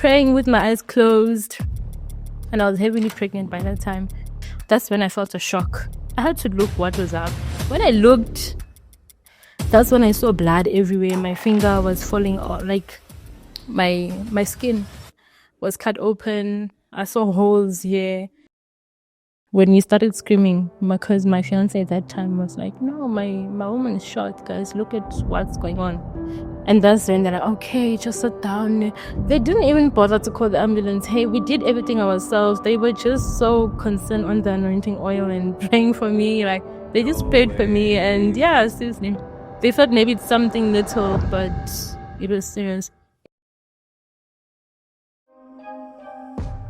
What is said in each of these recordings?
praying with my eyes closed, and I was heavily pregnant by that time. That's when I felt a shock. I had to look what was up. When I looked, that's when I saw blood everywhere. My finger was falling off, like my skin was cut open. I saw holes here. When we started screaming, because my fiance at that time was like, no, my woman is shot, guys, look at what's going on. And that's when they're like, okay, just sit down. They didn't even bother to call the ambulance. Hey, we did everything ourselves. They were just so concerned on the anointing oil and praying for me. Like, they just prayed for me. And yeah, seriously, they thought maybe it's something little, but it was serious.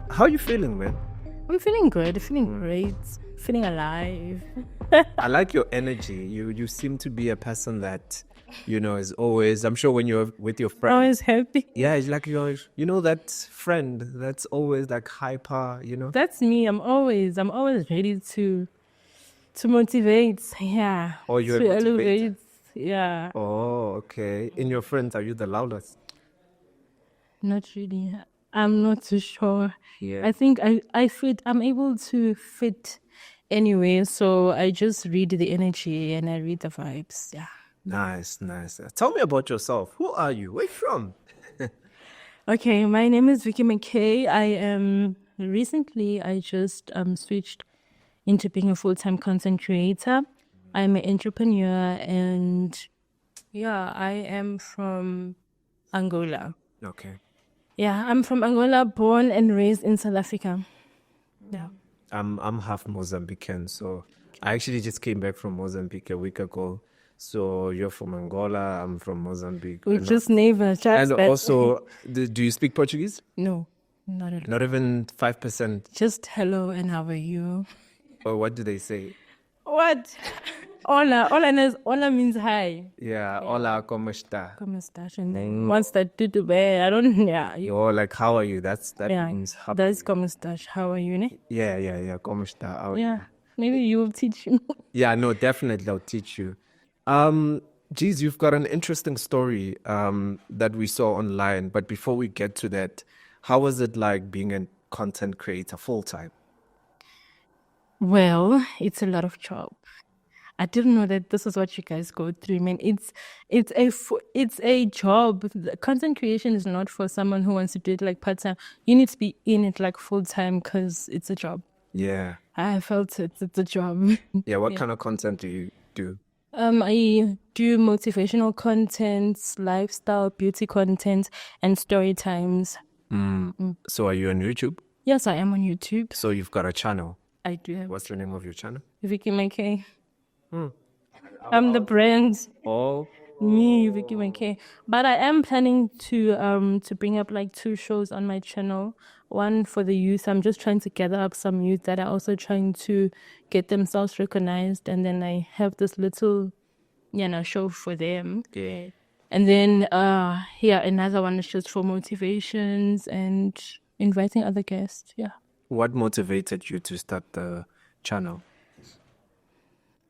How you feeling, man? I'm feeling good, feeling great, feeling alive. I like your energy. You seem to be a person that, is always, I'm sure when you're with your friends. Always happy. Yeah, it's like that friend that's always like hyper, That's me. I'm always ready to motivate. Yeah. Or you're to a motivator. elevate. Yeah. Oh, okay. In your friends, are you the loudest? Not really. I'm not too sure. Yeah. I think I'm able to fit anyway, so I just read the energy and I read the vibes. Yeah. Nice. Tell me about yourself. Who are you? Where you from? Okay, my name is Vicky Mackay. I just switched into being a full-time content creator. I'm an entrepreneur, and yeah, I am from Angola. Okay. Yeah, I'm from Angola, born and raised in South Africa. Yeah. I'm half Mozambican, so I actually just came back from Mozambique a week ago. So you're from Angola, I'm from Mozambique. We just neighbors. And also, do you speak Portuguese? No, not at all. Not even 5%. Just hello and how are you? Or what do they say? What? Hola. Hola means hi. Yeah, hola, ¿cómo está? ¿Cómo estás? And then once that tutu be, I don't, yeah. Or like, how are you? That means how. That's ¿cómo estás? How are you? Ne? Yeah, ¿cómo está? How are you? Yeah, maybe you will teach me. Yeah, no, definitely I'll teach you. Geez, you've got an interesting story that we saw online. But before we get to that, how was it like being a content creator full time? Well, it's a lot of job. I didn't know that this is what you guys go through. I mean, it's a job. The content creation is not for someone who wants to do it like part time. You need to be in it like full time because it's a job. Yeah. I felt it's a job. Yeah, what kind of content do you do? I do motivational content, lifestyle, beauty content, and story times. So are you on YouTube? Yes, I am on YouTube. So you've got a channel. I do have What's the name of your channel? Vicky Mackay. I'm the brand. Oh, Me, Vicky Mackay. But I am planning to bring up like 2 shows on my channel. One for the youth. I'm just trying to gather up some youth that are also trying to get themselves recognized, and then I have this little, show for them. yeah. And then another one is just for motivations and inviting other guests. Yeah. What motivated you to start the channel?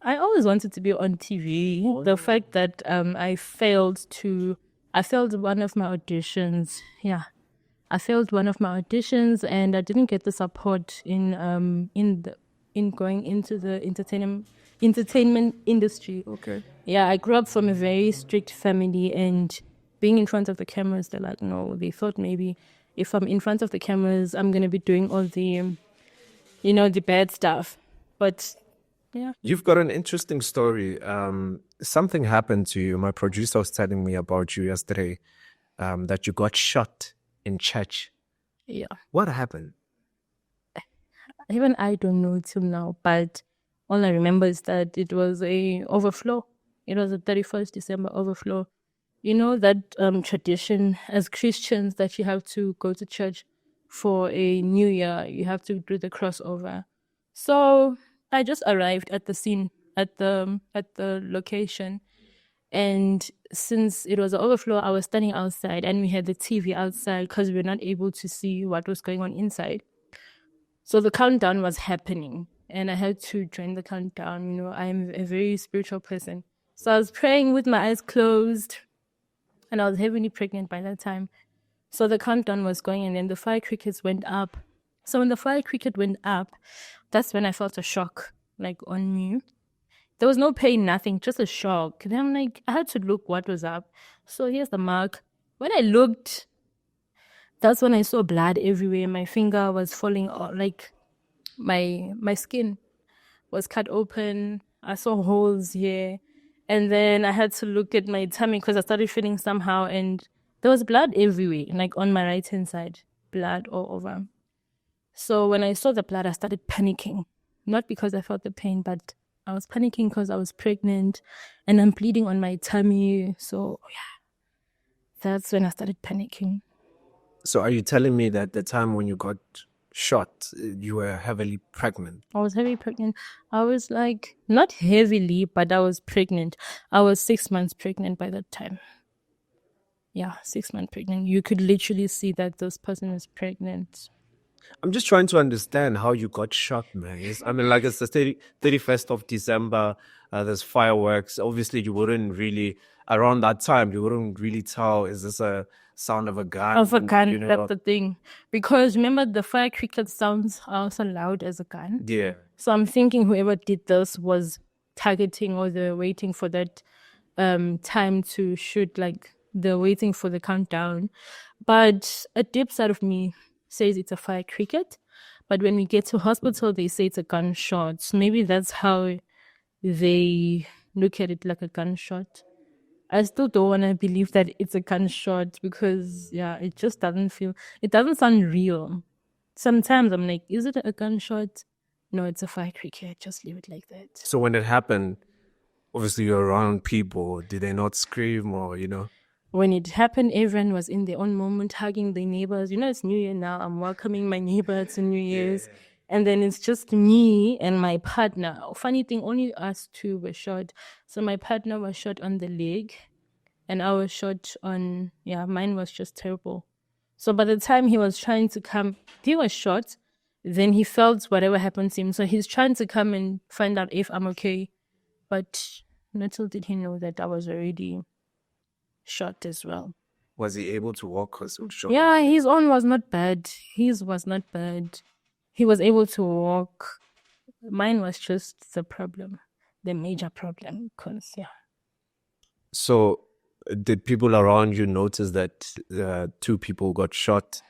I always wanted to be on TV. The fact that I failed one of my auditions. Yeah, I failed one of my auditions, and I didn't get the support in going into the entertainment industry. Okay. Yeah, I grew up from a very strict family, and being in front of the cameras, they're like, no. They thought maybe if I'm in front of the cameras, I'm gonna be doing all the, the bad stuff, but. Yeah. You've got an interesting story. Something happened to you. My producer was telling me about you yesterday, that you got shot in church. Yeah. What happened? Even I don't know till now, but all I remember is that it was a overflow. It was a 31st December overflow. You know that tradition as Christians that you have to go to church for a new year. You have to do the crossover. So I just arrived at the scene, at the location, and since it was an overflow, I was standing outside, and we had the TV outside because we were not able to see what was going on inside. So the countdown was happening, and I had to join the countdown. I'm a very spiritual person, so I was praying with my eyes closed, and I was heavily pregnant by that time. So the countdown was going, and then the fire crickets went up. So when the fire cricket went up, that's when I felt a shock, like on me. There was no pain, nothing, just a shock. Then I'm like, I had to look what was up. So here's the mark. When I looked, that's when I saw blood everywhere. My finger was falling off, like my skin was cut open. I saw holes here. And then I had to look at my tummy because I started feeling somehow, and there was blood everywhere, like on my right hand side, blood all over. So when I saw the blood, I started panicking. Not because I felt the pain, but I was panicking because I was pregnant and I'm bleeding on my tummy. So yeah, that's when I started panicking. So are you telling me that the time when you got shot, you were heavily pregnant? I was heavily pregnant. I was like, not heavily, but I was pregnant. I was 6 months pregnant by that time. Yeah, 6 months pregnant. You could literally see that this person is pregnant. I'm just trying to understand how you got shot, man. I mean, like it's the 31st of December, there's fireworks. Obviously, you wouldn't really, around that time, you wouldn't really tell, is this a sound of a gun? Of a gun, You know? that's the thing. Because remember, the fire cricket sounds are also loud as a gun. Yeah. So I'm thinking whoever did this was targeting, or they're waiting for that time to shoot, like they're waiting for the countdown. But a deep side of me says it's a fire cricket. But when we get to hospital, they say it's a gunshot. So maybe that's how they look at it, like a gunshot. I still don't want to believe that it's a gunshot because, yeah, it just it doesn't sound real. Sometimes I'm like, is it a gunshot? No, it's a fire cricket. Just leave it like that. So when it happened, obviously you're around people. Did they not scream or, you know? When it happened, everyone was in their own moment, hugging their neighbors. You know, it's New Year now. I'm welcoming my neighbor to New Year's. Yeah. And then it's just me and my partner. Funny thing, only us two were shot. So my partner was shot on the leg, and I was shot on, yeah, mine was just terrible. So by the time he was trying to come, he was shot. Then he felt whatever happened to him. So he's trying to come and find out if I'm okay. But little did he know that I was already shot as well. Was he able to walk? Because it was shot. Yeah, his own was not bad. His was not bad. He was able to walk. Mine was just the problem, the major problem. Because, yeah. So did people around you notice that two people got shot?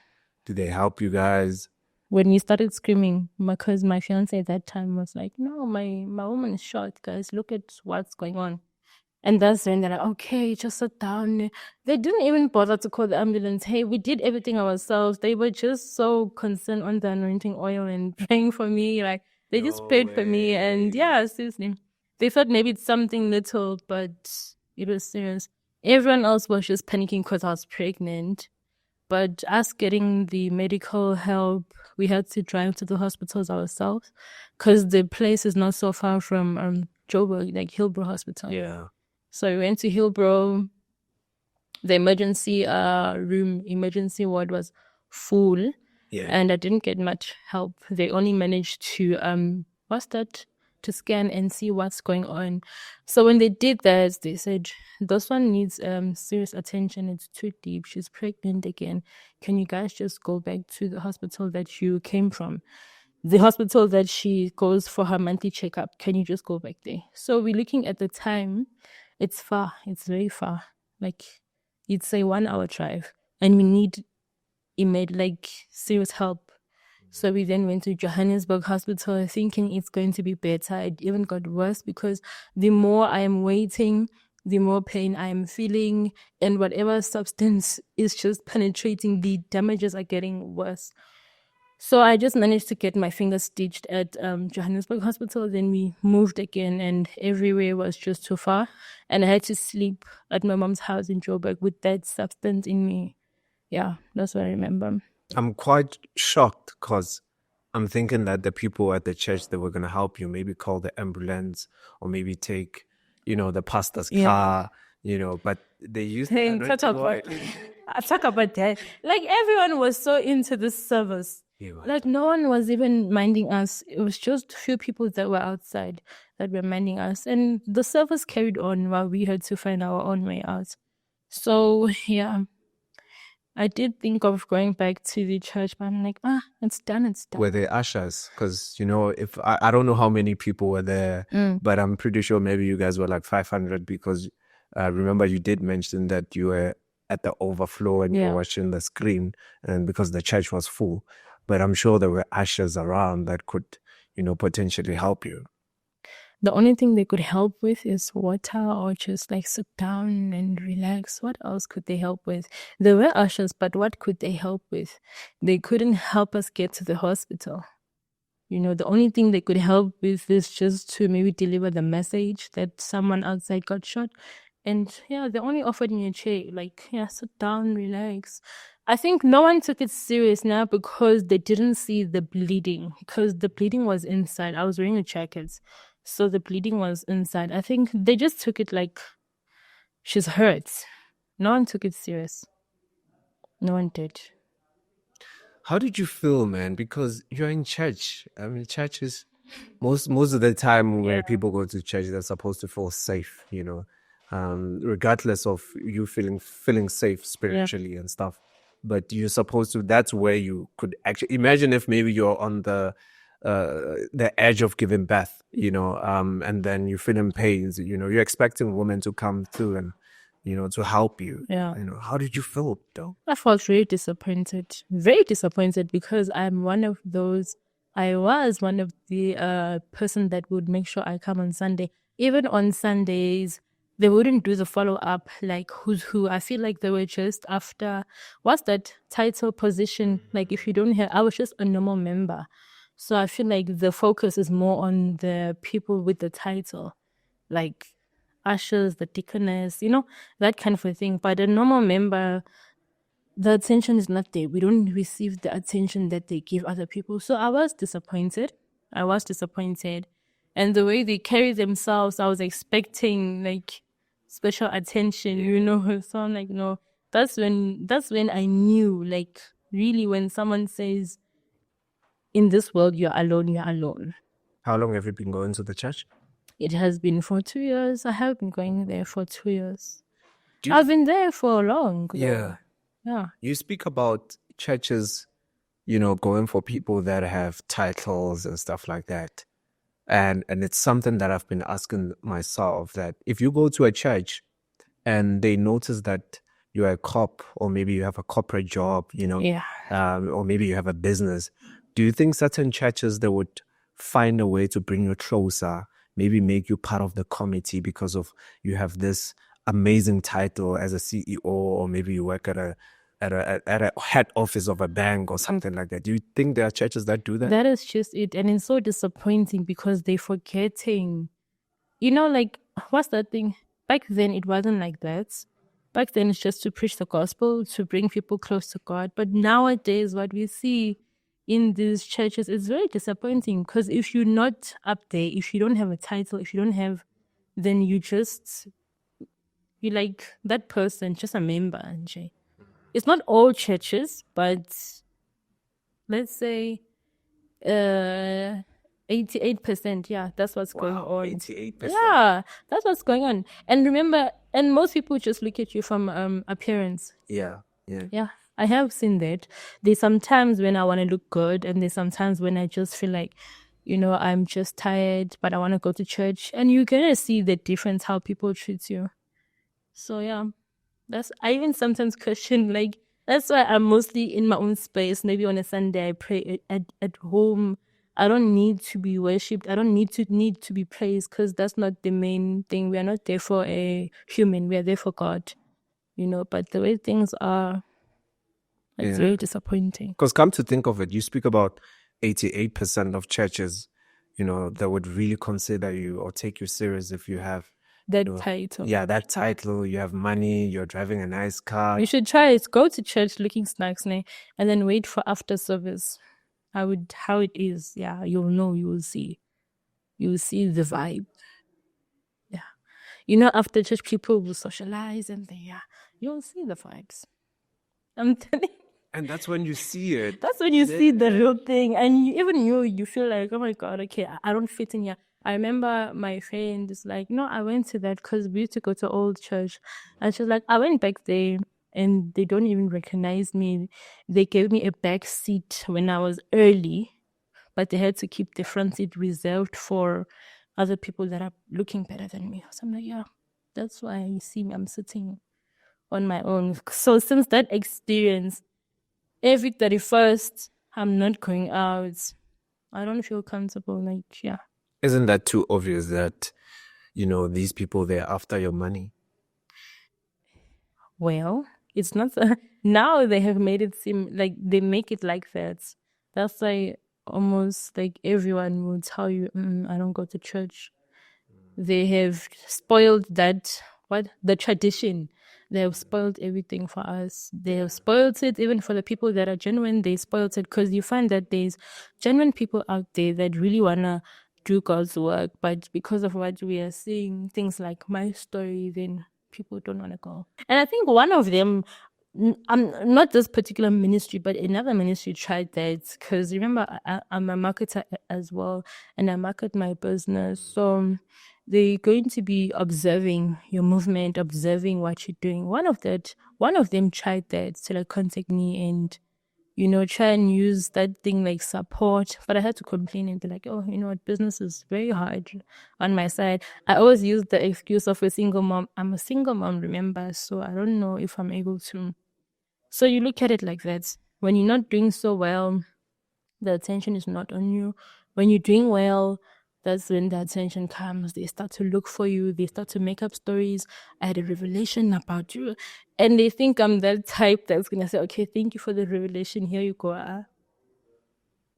Did they help you guys? When we started screaming, because my fiance at that time was like, no, my woman is shot, guys. Look at what's going on. And that's when they're like, okay, just sit down. They didn't even bother to call the ambulance. Hey, we did everything ourselves. They were just so concerned on the anointing oil and praying for me. Like, they just prayed for me. And yeah, seriously. They thought maybe it's something little, but it was serious. Everyone else was just panicking because I was pregnant. But us getting the medical help, we had to drive to the hospitals ourselves because the place is not so far from Joburg, like Hillbrow Hospital. Yeah. So we went to Hillbrow. The emergency emergency ward was full. Yeah. And I didn't get much help. They only managed to to scan and see what's going on. So when they did that, they said, this one needs serious attention. It's too deep. She's pregnant again. Can you guys just go back to the hospital that you came from? The hospital that she goes for her monthly checkup. Can you just go back there? So we're looking at the time. It's far. It's very far. Like, it's a 1 hour drive. And we need serious help. So we then went to Johannesburg Hospital thinking it's going to be better. It even got worse because the more I am waiting, the more pain I am feeling, and whatever substance is just penetrating, the damages are getting worse. So I just managed to get my fingers stitched at Johannesburg Hospital. Then we moved again, and everywhere was just too far. And I had to sleep at my mom's house in Joburg with that substance in me. Yeah, that's what I remember. I'm quite shocked because I'm thinking that the people at the church that were going to help you maybe call the ambulance or maybe take, the pastor's car, but they used to talk about that. Like, everyone was so into this service. Yeah, like, no one was even minding us. It was just a few people that were outside that were minding us. And the service carried on while we had to find our own way out. So, yeah. I did think of going back to the church, but I'm like, it's done, it's done. Were there ushers? Because, you know, if I don't know how many people were there, but I'm pretty sure maybe you guys were like 500 because remember you did mention that you were at the overflow and you were watching the screen and because the church was full. But I'm sure there were ushers around that could, you know, potentially help you. The only thing they could help with is water or just like sit down and relax. What else could they help with? There were ushers, but what could they help with? They couldn't help us get to the hospital. You know, the only thing they could help with is just to maybe deliver the message that someone outside got shot. And yeah, they only offered me a chair, like, yeah, sit down, relax. I think no one took it serious now because they didn't see the bleeding, because the bleeding was inside. I was wearing a jacket, so the bleeding was inside. I think they just took it like she's hurt. No one took it serious. No one did. How did you feel, man? Because you're in church. I mean, church is most of the time when people go to church, they're supposed to feel safe, you know, regardless of you feeling safe spiritually and stuff. But you're supposed to. That's where you could actually imagine if maybe you're on the edge of giving birth, you know, and then you feeling pains, you know, you're expecting women to come through and, you know, to help you. Yeah. You know, how did you feel, though? I felt very disappointed because I was one of the person that would make sure I come on Sunday. Even on Sundays, they wouldn't do the follow up like who's who. I feel like they were just after what's that title position? Like if you don't have, I was just a normal member. So I feel like the focus is more on the people with the title, like ushers, the deaconess, you know, that kind of a thing. But a normal member, the attention is not there. We don't receive the attention that they give other people. So I was disappointed. And the way they carry themselves, I was expecting like special attention, you know. So I'm like, no, that's when I knew, like, really when someone says, in this world you're alone, you're alone. How long have you been going to the church? It has been for 2 years. I have been going there for 2 years. I've been there for long. Yeah. Yeah. You speak about churches, you know, going for people that have titles and stuff like that. And it's something that I've been asking myself, that if you go to a church and they notice that you're a cop or maybe you have a corporate job, you know, or maybe you have a business, do you think certain churches, they would find a way to bring you closer, maybe make you part of the committee because of you have this amazing title as a CEO, or maybe you work at a head office of a bank or something like that? Do you think there are churches that do that? That is just it. And it's so disappointing because they're forgetting, you know, like, what's that thing? Back then, it wasn't like that. Back then, it's just to preach the gospel, to bring people close to God. But nowadays, what we see in these churches is very disappointing because if you're not up there, if you don't have a title, if you don't have, then you're like that person, just a member. It's not all churches, but let's say 88%. Yeah, that's what's going on. 88%. Yeah, that's what's going on. And remember, and most people just look at you from appearance. Yeah. I have seen that. There's sometimes when I want to look good, and there's sometimes when I just feel like, you know, I'm just tired, but I want to go to church. And you're gonna see the difference how people treat you. So yeah, I even sometimes question, like, that's why I'm mostly in my own space. Maybe on a Sunday I pray at home. I don't need to be worshipped. I don't need to be praised because that's not the main thing. We are not there for a human. We are there for God, you know. But the way things are, it's very disappointing. Because come to think of it, you speak about 88% of churches, you know, that would really consider you or take you serious if you have that title. Yeah, that title. You have money. You're driving a nice car. You should try it. Go to church looking snacks, and then wait for after service. How it is. Yeah, you'll know. You will see. You will see the vibe. Yeah, you know, after church, people will socialize, and you'll see the vibes. I'm telling you. And that's when you see it. That's when you see the real thing, and you feel like, oh my God, okay, I don't fit in here. I remember my friend is like, no, I went to that because we used to go to old church. And she was like, I went back there and they don't even recognize me. They gave me a back seat when I was early, but they had to keep the front seat reserved for other people that are looking better than me. So I'm like, yeah, that's why you see me. I'm sitting on my own. So since that experience, every 31st, I'm not going out. I don't feel comfortable. Like, yeah. Isn't that too obvious that, these people, they're after your money? Well, it's not. Now they have made it seem like they make it like that. That's why almost like everyone will tell you, I don't go to church. They have spoiled that, what? The tradition. They have spoiled everything for us. They have spoiled it even for the people that are genuine. They spoiled it because you find that there's genuine people out there that really want to do God's work. But because of what we are seeing, things like my story, then people don't want to go. And I think one of them, I'm not this particular ministry, but another ministry tried that because remember, I'm a marketer as well, and I market my business. So they're going to be observing your movement, observing what you're doing. One of them tried that to like contact me and try and use that thing like support. But I had to complain and be like, oh, you know what, business is very hard on my side. I always use the excuse of a single mom. I'm a single mom, remember? So I don't know if I'm able to. So you look at it like that. When you're not doing so well, the attention is not on you. When you're doing well, that's when the attention comes. They start to look for you. They start to make up stories. I had a revelation about you. And they think I'm that type that's going to say, okay, thank you for the revelation. Here you go.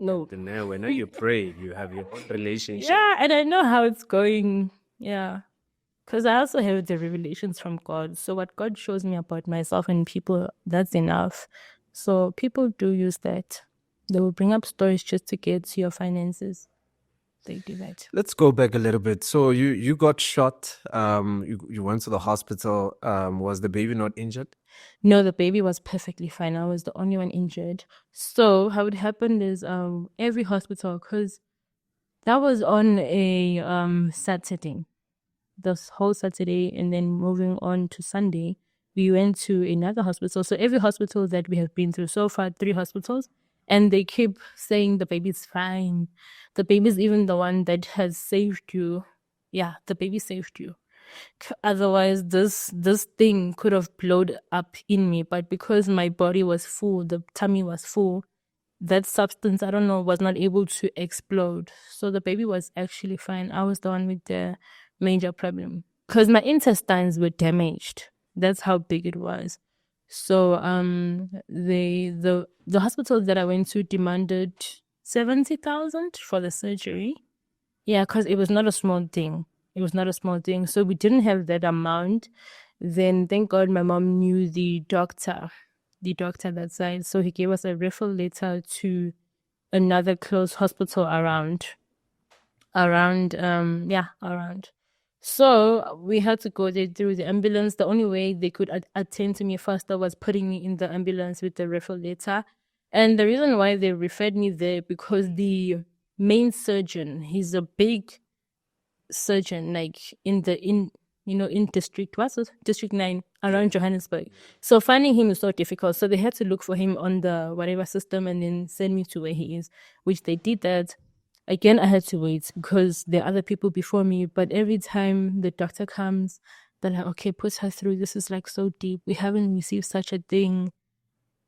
No. And now, when you pray, you have your own relationship. Yeah, and I know how it's going. Yeah. Because I also have the revelations from God. So what God shows me about myself and people, that's enough. So people do use that. They will bring up stories just to get to your finances. They do that. Let's go back a little bit. So you got shot. You went to the hospital. Was the baby not injured? No, the baby was perfectly fine. I was the only one injured. So how it happened is every hospital, because that was on a Saturday, this whole Saturday, and then moving on to Sunday, we went to another hospital. So every hospital that we have been through so far, 3 hospitals, and they keep saying the baby's fine. The baby's even the one that has saved you. Yeah, the baby saved you. Otherwise, this thing could have blown up in me. But because my body was full, the tummy was full, that substance, I don't know, was not able to explode. So the baby was actually fine. I was the one with the major problem because my intestines were damaged. That's how big it was. So the hospital that I went to demanded 70,000 for the surgery. Yeah, because it was not a small thing. It was not a small thing. So we didn't have that amount. Then thank God my mom knew the doctor that side. So he gave us a referral letter to another close hospital around. So we had to go there through the ambulance. The only way they could attend to me faster was putting me in the ambulance with the referral letter. And the reason why they referred me there because the main surgeon, he's a big surgeon, like in district, what's it? District 9 around Johannesburg. So finding him is so difficult. So they had to look for him on the whatever system and then send me to where he is, which they did that. Again, I had to wait because there are other people before me. But every time the doctor comes, they're like, okay, put her through. This is like so deep. We haven't received such a thing.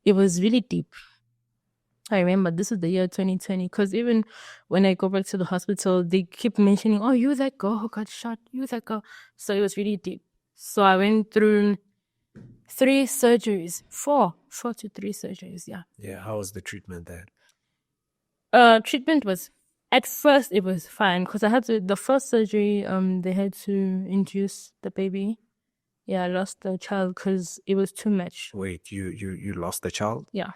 It was really deep. I remember this is the year 2020 because even when I go back to the hospital, they keep mentioning, oh, you that girl who got shot, you that girl. So it was really deep. So I went through 3 surgeries, 4 to 3 surgeries, yeah. Yeah, how was the treatment there? Treatment was, at first it was fine because the first surgery, they had to induce the baby. Yeah, I lost the child because it was too much. Wait, you lost the child? Yeah.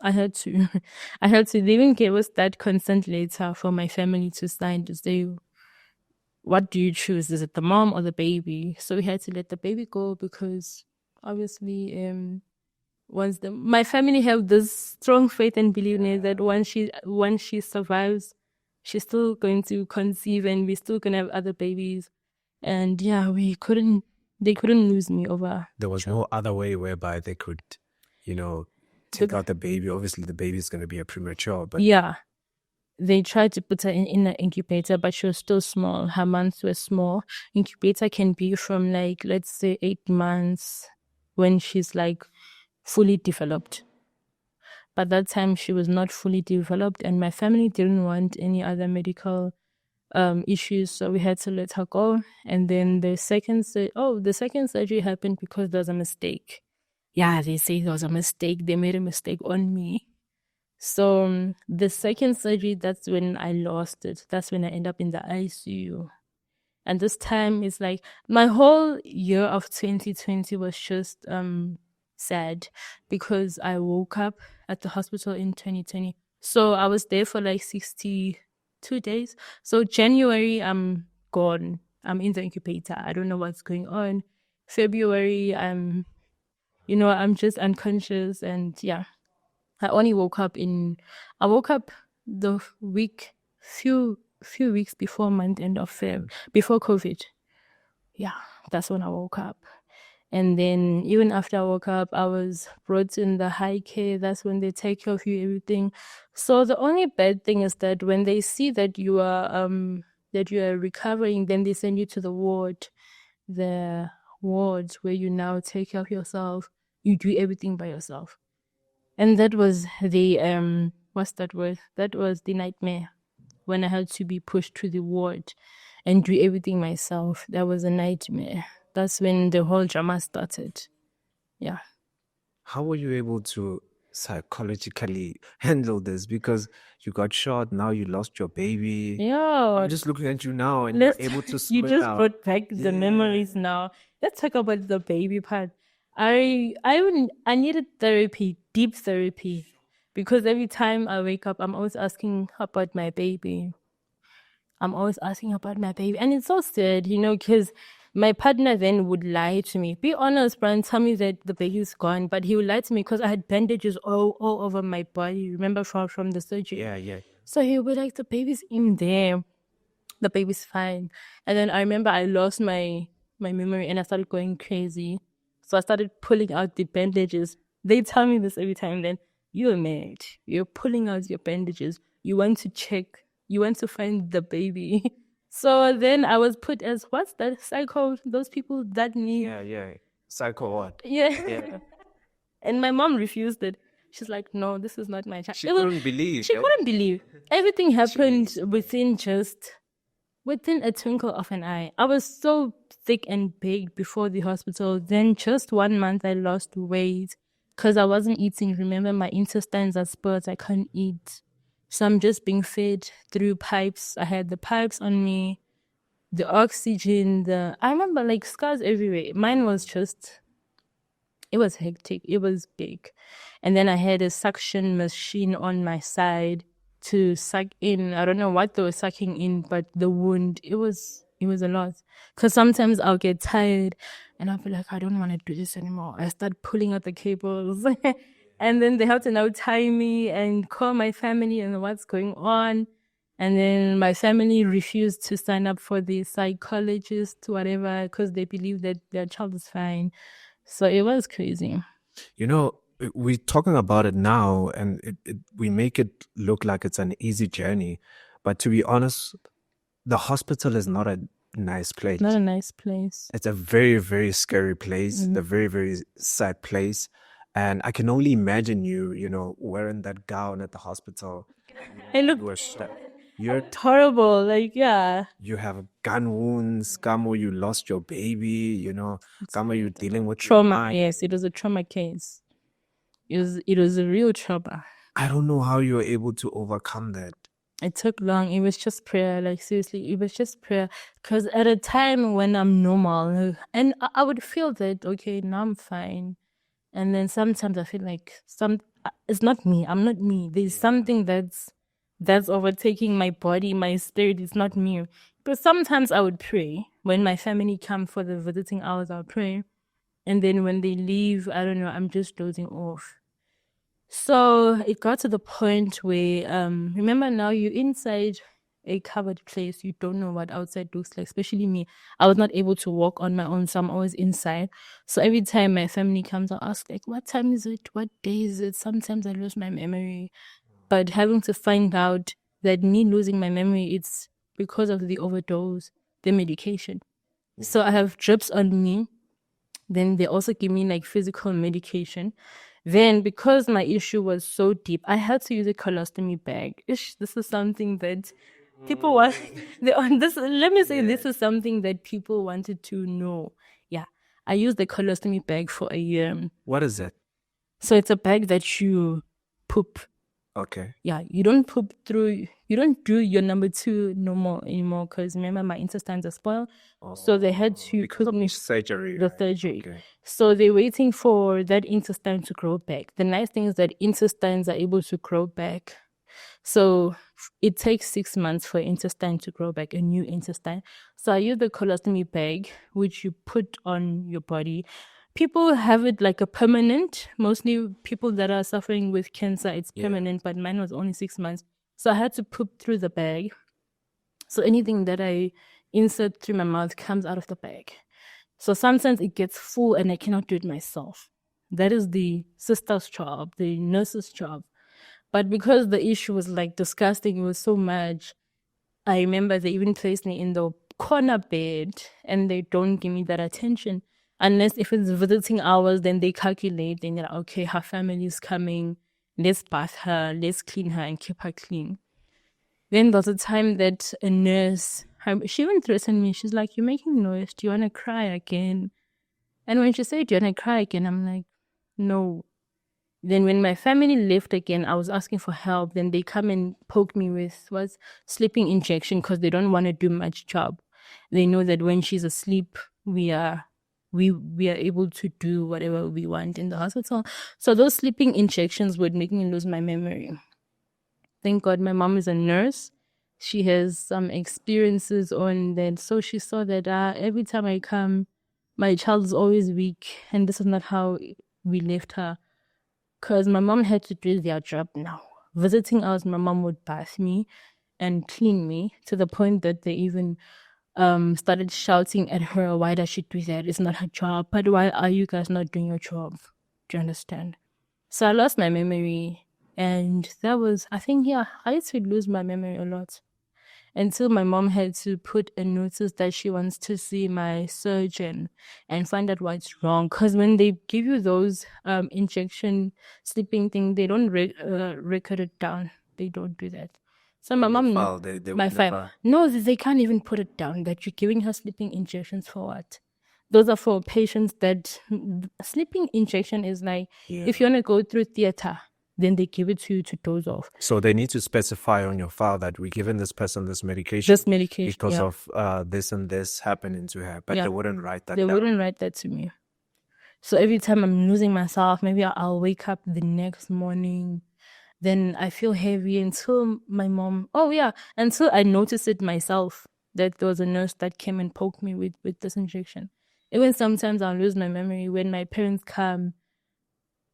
I had to. They even gave us that consent letter for my family to sign to say, what do you choose? Is it the mom or the baby? So we had to let the baby go because obviously, my family have this strong faith and belief in it that once she survives, she's still going to conceive and we're still gonna have other babies. And yeah, we couldn't They couldn't lose me over. There was no other way whereby they could, take out the baby. Obviously, the baby is going to be a premature, but Yeah. They tried to put her in an incubator, but she was still small. Her months were small. Incubator can be from like, let's say 8 months when she's like fully developed. But that time she was not fully developed, and my family didn't want any other medical issues, so we had to let her go. And then the second surgery happened because there was a mistake. Yeah, they say there was a mistake. They made a mistake on me. So the second surgery, that's when I lost it. That's when I end up in the ICU. And this time is like my whole year of 2020 was just sad because I woke up at the hospital in 2020. So I was there for like 62 days. So January I'm gone. I'm in the incubator. I don't know what's going on. February I'm just unconscious, and yeah. I only woke up the few weeks before month end of Feb, before COVID. Yeah, that's when I woke up. And then even after I woke up, I was brought in the high care. That's when they take care of you, everything. So the only bad thing is that when they see that you are recovering, then they send you to the wards where you now take care of yourself. You do everything by yourself. And that was the what's that word? That was the nightmare when I had to be pushed to the ward and do everything myself. That was a nightmare. That's when the whole drama started. Yeah. how were you able to psychologically handle this? Because you got shot, now you lost your baby. Yeah. I'm just looking at you now and you're able to You spit just out. brought back the memories now. Let's talk about the baby part. I needed therapy, deep therapy, because every time I wake up, I'm always asking about my baby. And it's so sad, because my partner then would lie to me. Be honest, Brian, tell me that the baby's gone. But he would lie to me because I had bandages all over my body, remember, from the surgery. Yeah. So he would be like, the baby's in there. The baby's fine. And then I remember I lost my memory and I started going crazy. So I started pulling out the bandages. They tell me this every time. Then you're mad. You're pulling out your bandages. You want to check. You want to find the baby. So then I was put as, what's that, psycho? Those people that need. Yeah. Psycho what? Yeah. And my mom refused it. She's like, no, this is not my child. She couldn't believe. She couldn't believe. Everything happened within a twinkle of an eye. I was so thick and big before the hospital. Then just 1 month I lost weight because I wasn't eating. Remember, my intestines are spurred. I can't eat. So I'm just being fed through pipes. I had the pipes on me, the oxygen, I remember like scars everywhere. Mine was just, it was hectic. It was big. And then I had a suction machine on my side to suck in. I don't know what they were sucking in, but the wound, it was a lot. Because sometimes I'll get tired and I'll be like, I don't want to do this anymore. I start pulling out the cables. And then they have to now tie me and call my family and what's going on. And then my family refused to sign up for the psychologist, whatever, because they believe that their child is fine. So it was crazy. We're talking about it now and we make it look like it's an easy journey. But to be honest, the hospital is not a nice place. Not a nice place. It's a very, very scary place, a very, very sad place. And I can only imagine you, wearing that gown at the hospital. I look You're horrible. Like, yeah. You have gun wounds, Gamo, you lost your baby, Gamo, you're dealing with trauma. Yes, it was a trauma case. It was a real trauma. I don't know how you were able to overcome that. It took long. It was just prayer. Like, seriously, it was just prayer. Because at a time when I'm normal, and I would feel that, okay, now I'm fine. And then sometimes I feel like it's not me. I'm not me. There's something that's overtaking my body, my spirit. It's not me. But sometimes I would pray. When my family come for the visiting hours, I'll pray. And then when they leave, I don't know, I'm just dozing off. So it got to the point where, remember now you're inside a covered place. You don't know what outside looks like, especially me. I was not able to walk on my own, so I'm always inside. So every time my family comes, I'll ask, like, what time is it? What day is it? Sometimes I lose my memory. But having to find out that me losing my memory, it's because of the overdose, the medication. So I have drips on me. Then they also give me like physical medication. Then, because my issue was so deep, I had to use a colostomy bag. This is something that people want. Let me say, this is something that people wanted to know. Yeah, I used the colostomy bag for a year. What is it? So it's a bag that you poop. Okay. Yeah, you don't poop through. You don't do your number two normal anymore because remember my intestines are spoiled. So they had to Because put of me surgery. the Right? surgery. Okay. So they're waiting for that intestine to grow back. The nice thing is that intestines are able to grow back. So it takes 6 months for intestine to grow back, a new intestine. So I use the colostomy bag, which you put on your body. People have it like a permanent. Mostly people that are suffering with cancer, it's permanent, but mine was only 6 months. So I had to poop through the bag. So anything that I insert through my mouth comes out of the bag. So sometimes it gets full and I cannot do it myself. That is the sister's job, the nurse's job. But because the issue was like disgusting, it was so much. I remember they even placed me in the corner bed and they don't give me that attention. Unless if it's visiting hours, then they calculate, then they're like, okay, her family is coming, let's bath her, let's clean her and keep her clean. Then there was a time that a nurse, she even threatened me. She's like, you're making noise. Do you want to cry again? And when she said, do you want to cry again? I'm like, no. Then when my family left again, I was asking for help. Then they come and poke me with sleeping injection because they don't want to do much job. They know that when she's asleep, we are able to do whatever we want in the hospital. So those sleeping injections would make me lose my memory. Thank God my mom is a nurse. She has some experiences on that. So she saw that every time I come, my child is always weak. And this is not how we left her. Because my mom had to do their job now. Visiting hours, my mom would bath me and clean me to the point that they even started shouting at her, why does she do that? It's not her job. But why are you guys not doing your job? Do you understand? So I lost my memory. And that was, I think, yeah, I used to lose my memory a lot until my mom had to put a notice that she wants to see my surgeon and find out what's wrong. Because when they give you those injection sleeping thing, they don't record it down. They don't do that. So my mom, File, my file, no, they can't even put it down that you're giving her sleeping injections for what? Those are for patients that sleeping injection is like if you want to go through theater, then they give it to you to doze off. So they need to specify on your file that we're giving this person this medication. This medication because of this and this happening to her. But they wouldn't write that They down. wouldn't write that to me. So every time I'm losing myself, maybe I'll wake up the next morning, then I feel heavy until my mom, until I noticed it myself that there was a nurse that came and poked me with this injection. Even sometimes I'll lose my memory when my parents come.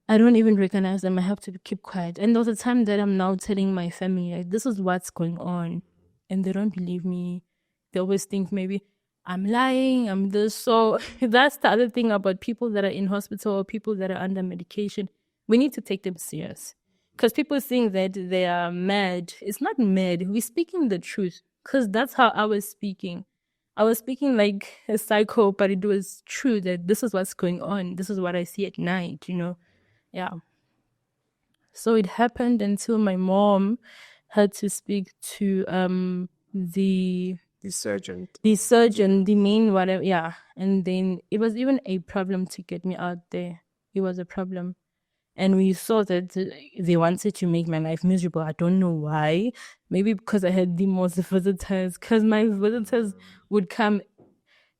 I don't even recognize them. I have to keep quiet. And there's a time that I'm now telling my family, like, this is what's going on. And they don't believe me. They always think maybe I'm lying, I'm this. So that's the other thing about people that are in hospital or people that are under medication. We need to take them serious. Because people think that they are mad. It's not mad. We're speaking the truth. Because that's how I was speaking. I was speaking like a psycho, but it was true that this is what's going on. This is what I see at night, Yeah. So it happened until my mom had to speak to the surgeon, the main whatever, and then it was even a problem to get me out there. It was a problem. And we saw that they wanted to make my life miserable. I don't know why. Maybe because I had the most visitors, because my visitors would come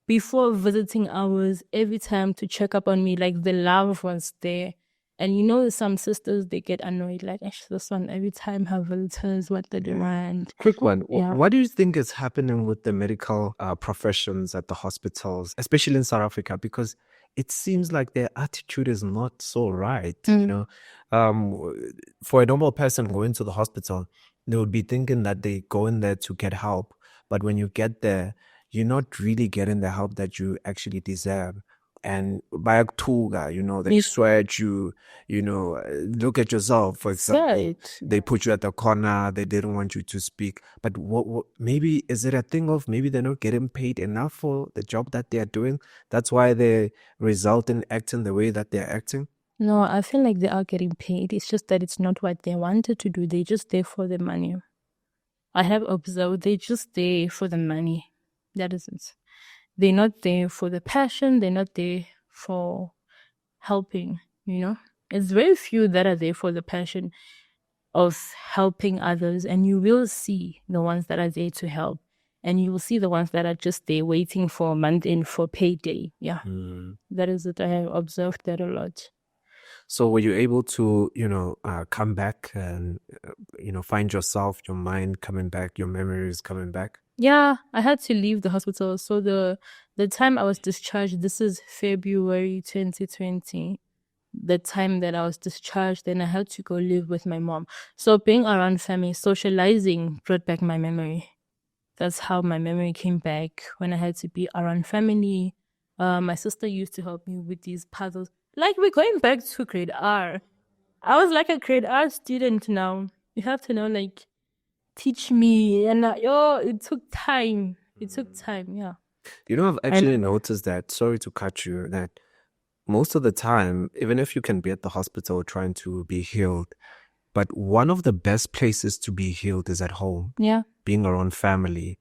before visiting hours every time to check up on me. Like the love was there. And some sisters, they get annoyed, like, this one, every time her visitors, what they demand. Quick one. What do you think is happening with the medical professions at the hospitals, especially in South Africa? Because it seems like their attitude is not so right. For a normal person going to the hospital, They would be thinking that they go in there to get help, but when you get there, you're not really getting the help that you actually deserve. And by Tuga, they It's swear at you, look at yourself, for example. right. They put you at the corner, they didn't want you to speak. But maybe is it a thing of maybe they're not getting paid enough for the job that they're doing? That's why they result in acting the way that they're acting. No, I feel like they are getting paid. It's just that it's not what they wanted to do. They're just there for the money. I have observed they're just there for the money. That is it. They're not there for the passion. They're not there for helping, It's very few that are there for the passion of helping others, and you will see the ones that are there to help. And you will see the ones that are just there waiting for a month in for payday. Yeah. That is it. I have observed that a lot. So were you able to, come back and, find yourself, your mind coming back, your memories coming back? Yeah, I had to leave the hospital. So the time I was discharged, this is February 2020. The time that I was discharged, then I had to go live with my mom. So being around family, socializing brought back my memory. That's how my memory came back when I had to be around family. My sister used to help me with these puzzles. Like we're going back to grade R. I was like a grade R student now. You have to know, like, teach me. And it took time. It took time, yeah. I've actually noticed that, sorry to cut you, that most of the time, even if you can be at the hospital trying to be healed, but one of the best places to be healed is at home. Yeah. Being around family.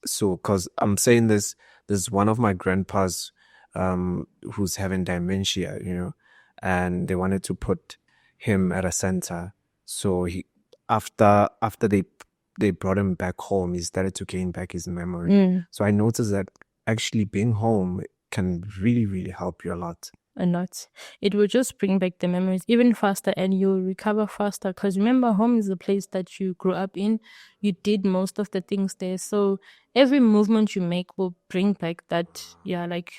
So, because I'm saying this, there's one of my grandpas who's having dementia, and they wanted to put him at a center. So after they brought him back home, he started to gain back his memory. So I noticed that actually being home can really, really help you a lot. A lot. It will just bring back the memories even faster, and you'll recover faster. Because remember, home is the place that you grew up in. You did most of the things there. So every movement you make will bring back that, like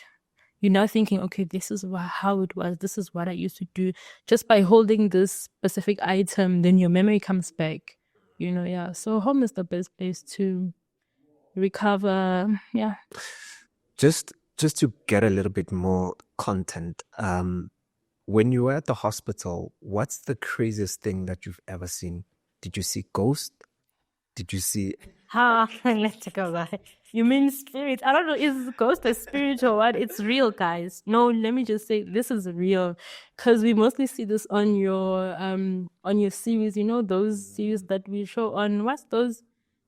you're now thinking, okay, this is how it was. This is what I used to do. Just by holding this specific item, then your memory comes back. Yeah. So home is the best place to recover. Yeah. Just to get a little bit more content, when you were at the hospital, what's the craziest thing that you've ever seen? Did you see ghosts? Did you see? Let's go back. You mean spirit? I don't know. Is ghost a spirit or what? It's real, guys. No, let me just say this is real, because we mostly see this on your series. Those series that we show on what's those?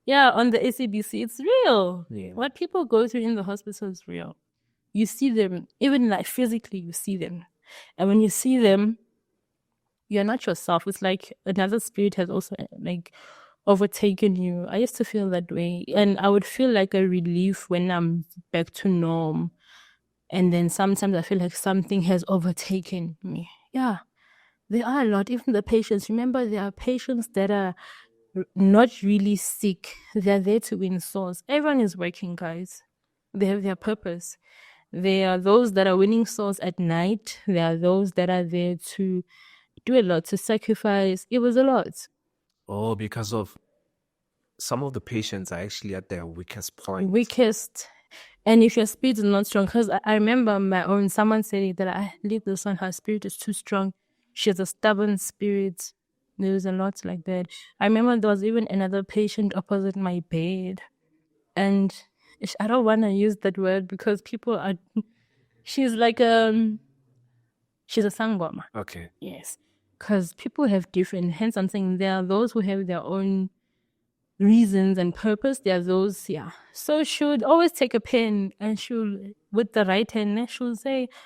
Yeah, on the ACBC. It's real. Yeah. What people go through in the hospital is real. You see them, even like physically, you see them, and when you see them, you're not yourself. It's like another spirit has also like overtaken you. I used to feel that way, and I would feel like a relief when I'm back to norm. And then sometimes I feel like something has overtaken me. Yeah, there are a lot. Even the patients. Remember, there are patients that are not really sick. They're there to win souls. Everyone is working, guys. They have their purpose. There are those that are winning souls at night. There are those that are there to do a lot, to sacrifice. It was a lot. Oh, because of some of the patients are actually at their weakest point. And if your spirit is not strong, because I remember someone saying that I leave this one, her spirit is too strong. She has a stubborn spirit. There was a lot like that. I remember there was even another patient opposite my bed. And I don't want to use that word because she's like, she's a sangoma. Okay. Yes. Because people have different, hence I'm saying there are those who have their own reasons and purpose. There are those, So she would always take a pen and with the right hand,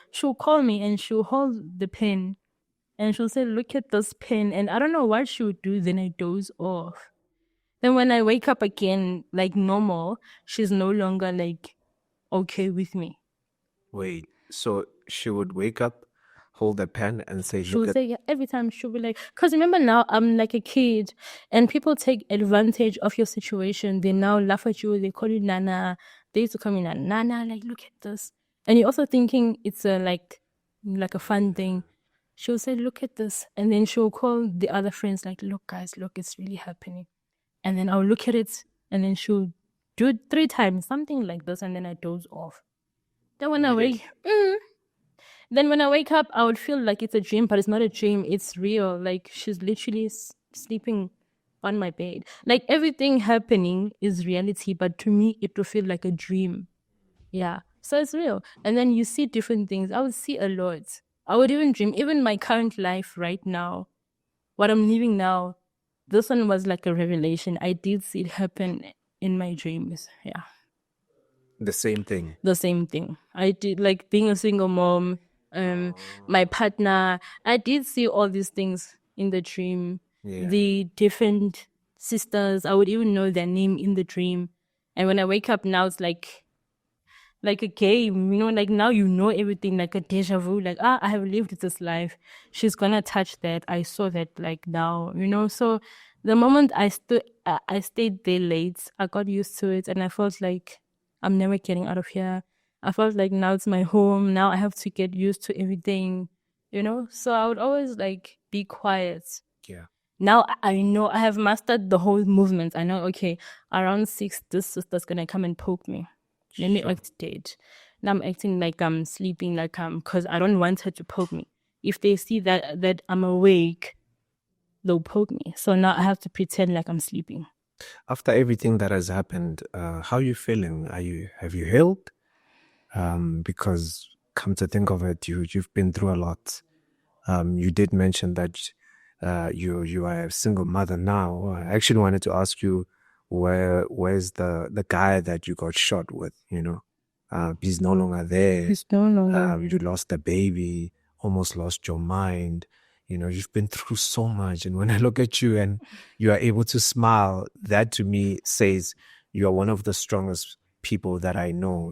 she'll call me and she'll hold the pen and she'll say, look at this pen. And I don't know what she would do. Then I doze off. Then when I wake up again, like normal, she's no longer like okay with me. Wait, so she would wake up, hold the pen and say, She'll say, yeah, every time she'll be like, because remember now I'm like a kid and people take advantage of your situation. They now laugh at you. They call you Nana. They used to call me Nana, like, look at this. And you're also thinking it's like a fun thing. She'll say, look at this. And then she'll call the other friends like, look, guys, look, it's really happening. And then I'll look at it, and then she'll do it 3 times, something like this, and then I doze off. Then when I wake, then when I wake up, I would feel like it's a dream, but it's not a dream. It's real. Like she's literally sleeping on my bed. Like everything happening is reality, but to me, it will feel like a dream. Yeah. So it's real. And then you see different things. I would see a lot. I would even dream, even my current life right now, what I'm living now, this one was like a revelation. I did see it happen in my dreams. Yeah. The same thing. The same thing. I did, like being a single mom, my partner. I did see all these things in the dream. Yeah. The different sisters, I would even know their name in the dream. And when I wake up now, it's like a game, like now you know everything, like a deja vu, like, I have lived this life. She's gonna touch that. I saw that, like now, So the moment I stayed there late, I got used to it, and I felt like I'm never getting out of here. I felt like now it's my home. Now I have to get used to everything, So I would always like be quiet. Yeah. Now I know I have mastered the whole movement. I know, okay, around 6, this sister's gonna come and poke me. Let me act dead. Now I'm acting like I'm sleeping, like because I don't want her to poke me. If they see that I'm awake, they'll poke me. So now I have to pretend like I'm sleeping. After everything that has happened, how are you feeling? Have you healed? Because come to think of it, you've been through a lot. You did mention that you are a single mother now. I actually wanted to ask you, where's the guy that you got shot with? He's no longer there. He's no longer. You lost a baby, almost lost your mind. You've been through so much. And when I look at you and you are able to smile, that to me says you are one of the strongest people that I know,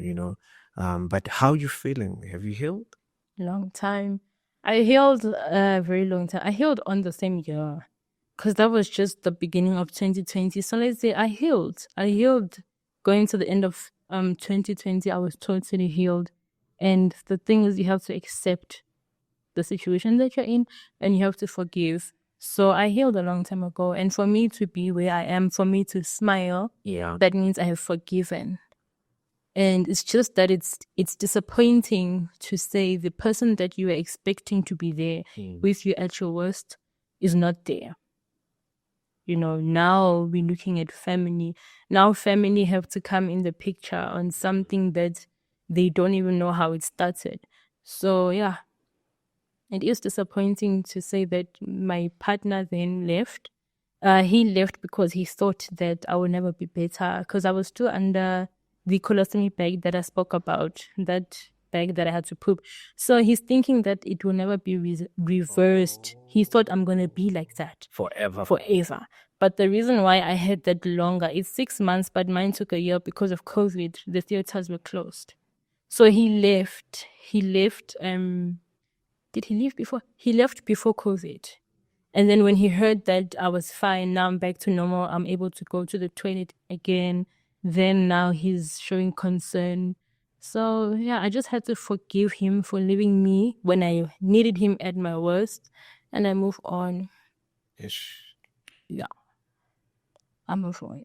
But how are you feeling? Have you healed? Long time. I healed a very long time. I healed on the same year, because that was just the beginning of 2020. So let's say I healed. Going to the end of 2020. I was totally healed. And the thing is, you have to accept the situation that you're in, and you have to forgive. So I healed a long time ago. And for me to be where I am, for me to smile, that means I have forgiven. And it's just that it's disappointing to say the person that you were expecting to be there with you at your worst is not there. Now we're looking at family. Now family have to come in the picture on something that they don't even know how it started. So yeah, it is disappointing to say that my partner then left. He left because he thought that I would never be better, because I was still under the colostomy bag that I spoke about, that bag that I had to poop. So he's thinking that it will never be reversed. He thought I'm going to be like that. Forever. But the reason why I had that longer, it's 6 months, but mine took a year because of COVID. The theaters were closed. So he left. Did he leave before? He left before COVID. And then when he heard that I was fine, now I'm back to normal, I'm able to go to the toilet again, then now he's showing concern. So yeah, I just had to forgive him for leaving me when I needed him at my worst, and I move on. Ish. Yeah. I move on.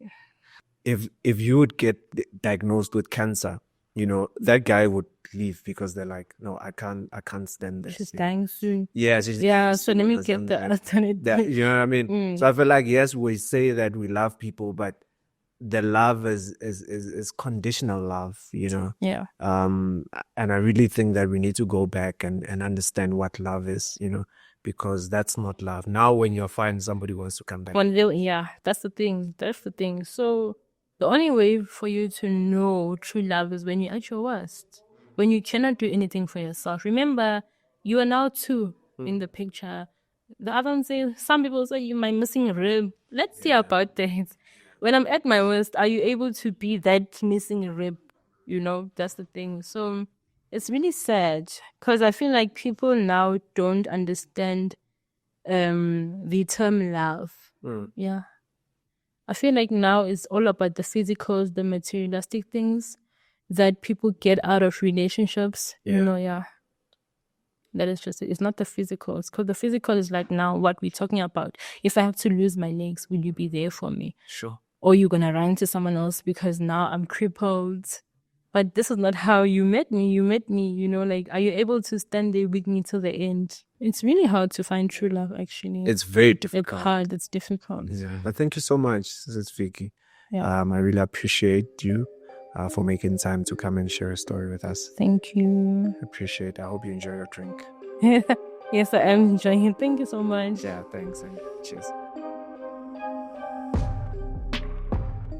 If you would get diagnosed with cancer, that guy would leave because they're like, no, I can't stand this. She's dying soon. Yeah, so let me get the alternate. You know what I mean? So I feel like, yes, we say that we love people, but the love is conditional love, Yeah. And I really think that we need to go back and understand what love is, because that's not love. Now when you're fine, somebody wants to come back. Yeah, that's the thing. So the only way for you to know true love is when you're at your worst, when you cannot do anything for yourself. Remember, you are now two in the picture. The other one says, some people say you're my missing rib. Let's see about that. When I'm at my worst, are you able to be that missing rib? That's the thing. So it's really sad, because I feel like people now don't understand the term love. Yeah. I feel like now it's all about the physicals, the materialistic things that people get out of relationships. Yeah. That is just it. It's not the physical. Because the physical is like now what we're talking about. If I have to lose my legs, will you be there for me? Sure. Or you're gonna run to someone else because now I'm crippled. But this is not how you met me. You met me, like, are you able to stand there with me till the end? It's really hard to find true love, actually. It's very It's difficult. hard. It's difficult. Yeah. But thank you so much, Sis Vicky. Yeah. I really appreciate you for making time to come and share a story with us. Thank you. Appreciate it. I hope you enjoy your drink. Yes, I am enjoying it. Thank you so much. Yeah, thanks. And cheers.